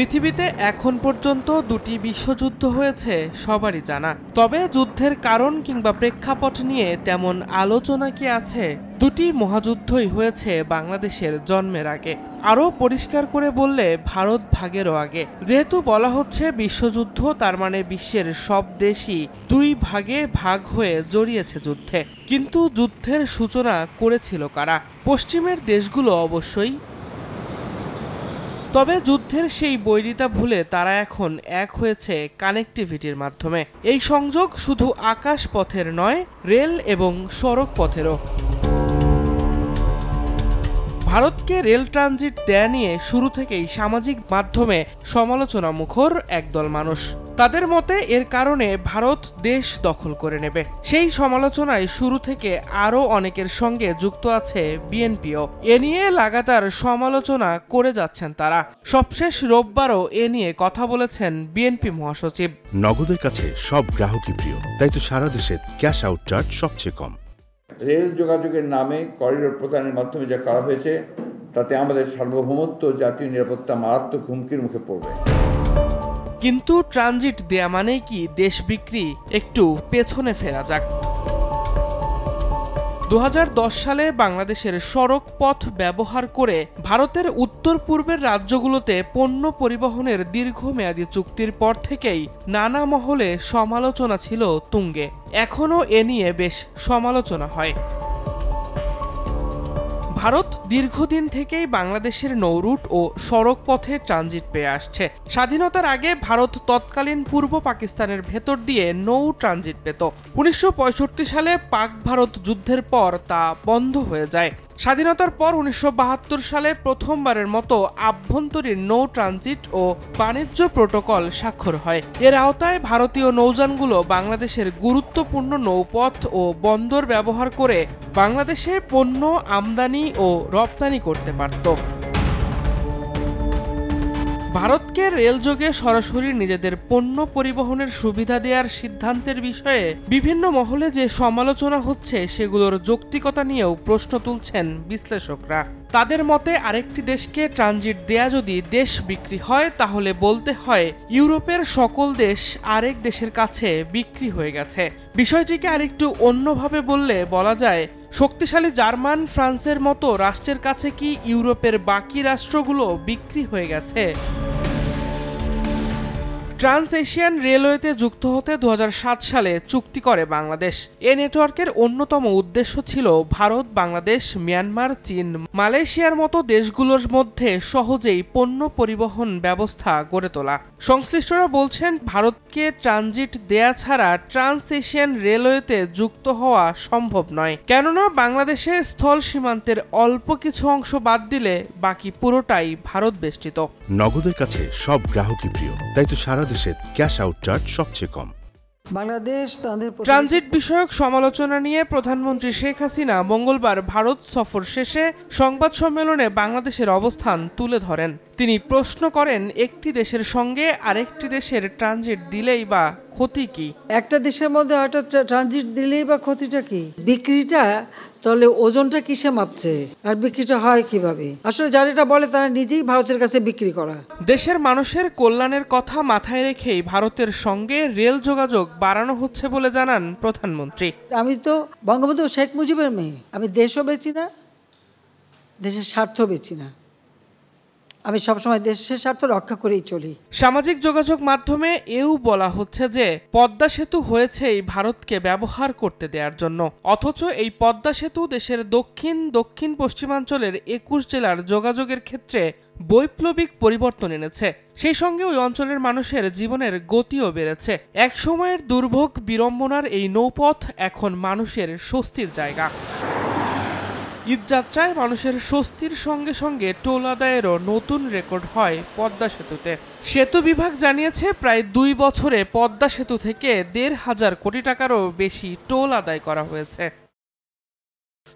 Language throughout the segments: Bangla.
পৃথিবীতে এখন পর্যন্ত দুটি বিশ্বযুদ্ধ হয়েছে সবারই জানা। তবে যুদ্ধের কারণ কিংবা প্রেক্ষাপট নিয়ে তেমন আলোচনা কি আছে? দুটি মহাযুদ্ধই হয়েছে বাংলাদেশের জন্মের আগে। আরও পরিষ্কার করে বললে ভারত ভাগেরও আগে। যেহেতু বলা হচ্ছে বিশ্বযুদ্ধ, তার মানে বিশ্বের সব দেশই দুই ভাগে ভাগ হয়ে জড়িয়েছে যুদ্ধে। কিন্তু যুদ্ধের সূচনা করেছিল কারা? পশ্চিমের দেশগুলো অবশ্যই। তবে যুদ্ধের সেই বৈরিতা ভুলে তারা এখন এক হয়েছে কানেক্টিভিটির মাধ্যমে। এই সংযোগ শুধু আকাশ পথের নয়, রেল এবং সড়ক পথেরও। ভারতকে রেল ট্রানজিট দেয়া নিয়ে শুরু থেকেই সামাজিক মাধ্যমে সমালোচনা মুখর একদল মানুষ। তাদের মতে এর কারণে ভারত দেশ দখল করে নেবে। সেই সমালোচনায় শুরু থেকে আরও অনেকের সঙ্গে যুক্ত আছে বিএনপিও। এ নিয়ে লাগাতার সমালোচনা করে যাচ্ছেন তারা। সবশেষ রোববারও এ নিয়ে কথা বলেছেন বিএনপি মহাসচিব। নগদের কাছে সব গ্রাহকই প্রিয়, তাই তো সারা দেশে ক্যাশ আউট চার্জ সবচেয়ে কম। রেল যোগাযোগের নামে করিডোর প্রদানের মাধ্যমে যা করা হয়েছে তাতে আমাদের সার্বভৌমত্ব, জাতীয় নিরাপত্তা মারাত্মক হুমকির মুখে পড়বে। কিন্তু ট্রানজিট দেয়া মানেই কি দেশ বিক্রি? একটু পেছনে ফেরা যাক। 2010 সালে বাংলাদেশের সড়ক পথ ব্যবহার করে ভারতের উত্তর পূর্বের রাজ্যগুলোতে পণ্য পরিবহনের দীর্ঘমেয়াদী চুক্তির পর থেকেই নানা মহলে সমালোচনা ছিল তুঙ্গে। এখনও এ নিয়ে বেশ সমালোচনা হয়। ভারত দীর্ঘদিন থেকেই বাংলাদেশের নৌরুট ও সড়ক পথে ট্রানজিট পেয়ে আসছে। স্বাধীনতার আগে ভারত তৎকালীন পূর্ব পাকিস্তানের ভেতর দিয়ে নৌ ট্রানজিট পেত। 1965 সালে পাক ভারত যুদ্ধের পর তা বন্ধ হয়ে যায়। স্বাধীনতার পর 1972 সালে প্রথমবারের মতো আভ্যন্তরীণ নৌ ট্রানজিট ও বাণিজ্য প্রোটোকল স্বাক্ষর হয়। এর আওতায় ভারতীয় নৌযানগুলো বাংলাদেশের গুরুত্বপূর্ণ নৌপথ ও বন্দর ব্যবহার করে বাংলাদেশে পণ্য আমদানি ও রপ্তানি করতে পারত। ভারতকে রেলযোগে সরাসরি নিজেদের পণ্য পরিবহনের সুবিধা দেওয়ার সিদ্ধান্তের বিষয়ে বিভিন্ন মহলে যে সমালোচনা হচ্ছে সেগুলোর যৌক্তিকতা নিয়েও প্রশ্ন তুলছেন বিশ্লেষকরা। তাদের মতে আরেকটি দেশকে ট্রানজিট দেয়া যদি দেশ বিক্রি হয়, তাহলে বলতে হয় ইউরোপের সকল দেশ আরেক দেশের কাছে বিক্রি হয়ে গেছে। বিষয়টিকে আরেকটু অন্যভাবে বললে বলা যায়, শক্তিশালী জার্মান, ফ্রান্সের মতো রাষ্ট্রের কাছে কি ইউরোপের বাকি রাষ্ট্রগুলো বিক্রি হয়ে গেছে? ট্রান্স এশিয়ান রেলওয়েতে যুক্ত হতে 2007 সালে চুক্তি করে বাংলাদেশ। এ নেটওয়ার্কের অন্যতম উদ্দেশ্য ছিল ভারত, বাংলাদেশ, মিয়ানমার, চীন, মালয়েশিয়ার মতো দেশগুলোর মধ্যে সহজেই পণ্য পরিবহন ব্যবস্থা গড়ে তোলা। সংশ্লিষ্টরা বলছেন, ভারতকে ট্রানজিট দেয়া ছাড়া ট্রান্স এশিয়ান রেলওয়েতে যুক্ত হওয়া সম্ভব নয়। কেননা বাংলাদেশে স্থল সীমান্তের অল্প কিছু অংশ বাদ দিলে বাকি পুরোটাই ভারত বেষ্টিত। নগদের কাছে সব গ্রাহকই প্রিয়, তাই তো সারা দেশে ক্যাশ আউট চার্জ সবচেয়ে কম। বাংলাদেশ ট্রানজিট বিষয়ক সমালোচনা নিয়ে প্রধানমন্ত্রী শেখ হাসিনা মঙ্গলবার ভারত সফর শেষে সংবাদ সম্মেলনে বাংলাদেশের অবস্থান তুলে ধরেন। তিনি প্রশ্ন করেন, একটি দেশের সঙ্গে আরেকটি দেশের ট্রানজিট দিলেই বা ক্ষতি কি? একটা দেশের মধ্যে হঠাৎ ট্রানজিট দিলেই বা ক্ষতিটা কি? বিক্রিটা তাহলে ওজনটা কিসে মাপছে আর বিক্রিটা হয় কিভাবে? আসলে যারা এটা বলে তারা নিজেই ভারতের কাছে বিক্রি করা। দেশের মানুষের কল্যাণের কথা মাথায় রেখেই ভারতের সঙ্গে রেল যোগাযোগ বাড়ানো হচ্ছে বলে জানান প্রধানমন্ত্রী। আমি তো বঙ্গবন্ধু শেখ মুজিবের মেয়ে, আমি দেশও বেচি না, দেশের স্বার্থ বেচি না, আমি সবসময় দেশের স্বার্থ রক্ষা করেই চলি। সামাজিক যোগাযোগ মাধ্যমে এও বলা হচ্ছে যে পদ্মা সেতু হয়েছেই ভারতকে ব্যবহার করতে দেওয়ার জন্য, অথচ এই পদ্মা সেতু দেশের দক্ষিণ পশ্চিমাঞ্চলের 21 জেলার যোগাযোগের ক্ষেত্রে বৈপ্লবিক পরিবর্তন এনেছে। সেই সঙ্গে ওই অঞ্চলের মানুষের জীবনের গতিও বেড়েছে। এক সময়ের দুর্ভোগ বিড়ম্বনার এই নৌপথ এখন মানুষের স্বস্তির জায়গা। ঈদযাত্রায় মানুষের স্বস্তির সঙ্গে সঙ্গে টোল আদায়েরও নতুন রেকর্ড হয় পদ্মা সেতুতে। সেতু বিভাগ জানিয়েছে, প্রায় 2 বছরে পদ্মা সেতু থেকে 1,500 কোটি টাকারও বেশি টোল আদায় করা হয়েছে।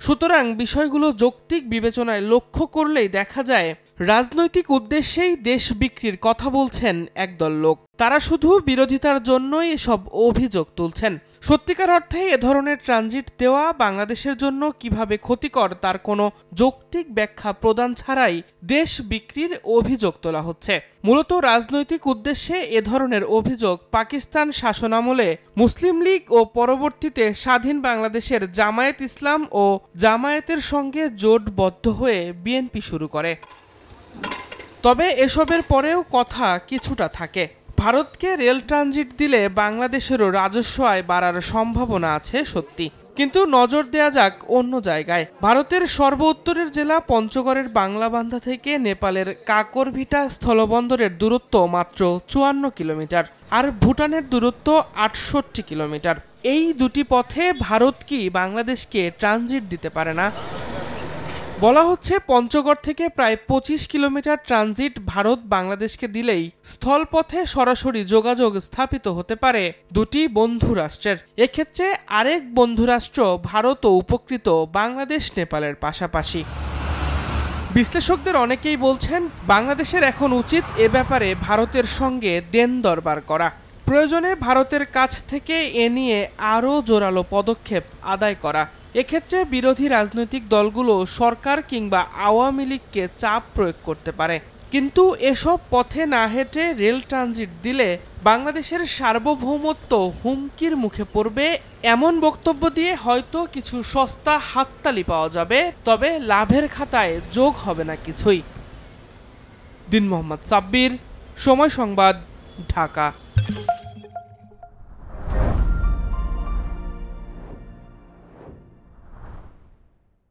সুতরাং বিষয়গুলো যৌক্তিক বিবেচনায় লক্ষ্য করলেই দেখা যায়, রাজনৈতিক উদ্দেশ্যেই দেশ বিক্রির কথা বলছেন একদল লোক। তারা শুধু বিরোধিতার জন্যই এসব অভিযোগ তুলছেন। সত্যিকার অর্থে এ ধরনের ট্রানজিট দেওয়া বাংলাদেশের জন্য কিভাবে ক্ষতিকর তার কোনো যৌক্তিক ব্যাখ্যা প্রদান ছাড়াই দেশ বিক্রির অভিযোগ তোলা হচ্ছে। মূলত রাজনৈতিক উদ্দেশ্যে এ ধরনের অভিযোগ পাকিস্তান শাসনামলে মুসলিম লীগ ও পরবর্তীতে স্বাধীন বাংলাদেশের জামায়াত ইসলাম ও জামায়াতের সঙ্গে জোটবদ্ধ হয়ে বিএনপি শুরু করে। তবে এসবের পরেও কথা কিছুটা থাকে। ভারতকে রেল ট্রানজিট দিলে বাংলাদেশেরও রাজস্ব আয় বাড়ার সম্ভাবনা আছে সত্যি, কিন্তু নজর দেয়া যাক অন্য জায়গায়। ভারতের সর্ব উত্তরের জেলা পঞ্চগড়ের বাংলাবান্ধা থেকে নেপালের কাকরভিটা স্থলবন্দরের দূরত্ব মাত্র 54 কিলোমিটার, আর ভুটানের দূরত্ব 68 কিলোমিটার। এই দুটি পথে ভারত কি বাংলাদেশকে ট্রানজিট দিতে পারে না? বলা হচ্ছে পঞ্চগড় থেকে প্রায় 25 কিলোমিটার ট্রানজিট ভারত বাংলাদেশকে দিলেই স্থলপথে সরাসরি যোগাযোগ স্থাপিত হতে পারে দুটি বন্ধু রাষ্ট্রের। এক্ষেত্রে আরেক বন্ধু রাষ্ট্র ভারতও উপকৃত, বাংলাদেশ নেপালের পাশাপাশি। বিশ্লেষকদের অনেকেই বলছেন বাংলাদেশের এখন উচিত এ ব্যাপারে ভারতের সঙ্গে দেন দরবার করা, প্রয়োজনে ভারতের কাছ থেকে এ নিয়ে আরও জোরালো পদক্ষেপ আদায় করা। এক্ষেত্রে বিরোধী রাজনৈতিক দলগুলো সরকার কিংবা আওয়ামী লীগকে চাপ প্রয়োগ করতে পারে। কিন্তু এসব পথে না হেঁটে রেল ট্রানজিট দিলে বাংলাদেশের সার্বভৌমত্ব হুমকির মুখে পড়বে, এমন বক্তব্য দিয়ে হয়তো কিছু সস্তা হাততালি পাওয়া যাবে, তবে লাভের খাতায় যোগ হবে না কিছুই। দিন মোহাম্মদ সাব্বির, সময় সংবাদ, ঢাকা।